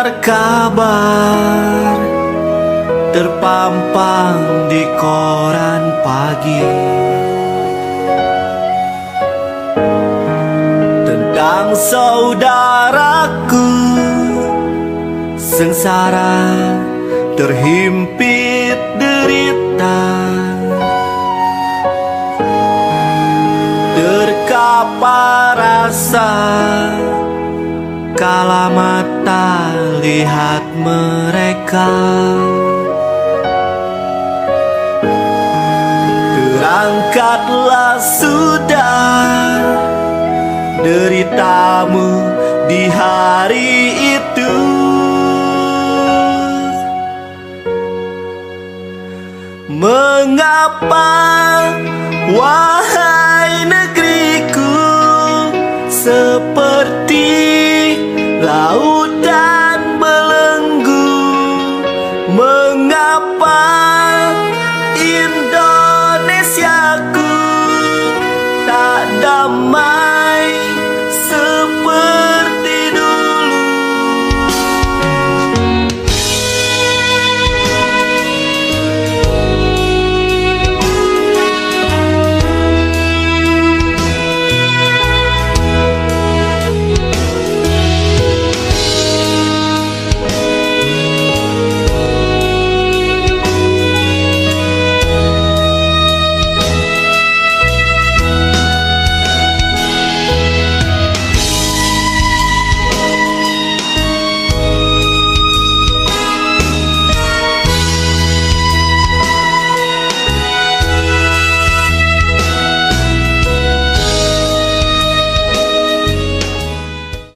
mendengar kabar terpampang di koran pagi tentang saudaraku sengsara terhimpit derita, terkapar rasa kala mata lihat mereka. Terangkatlah sudah deritamu di hari itu. Mengapa wahai negeriku seperti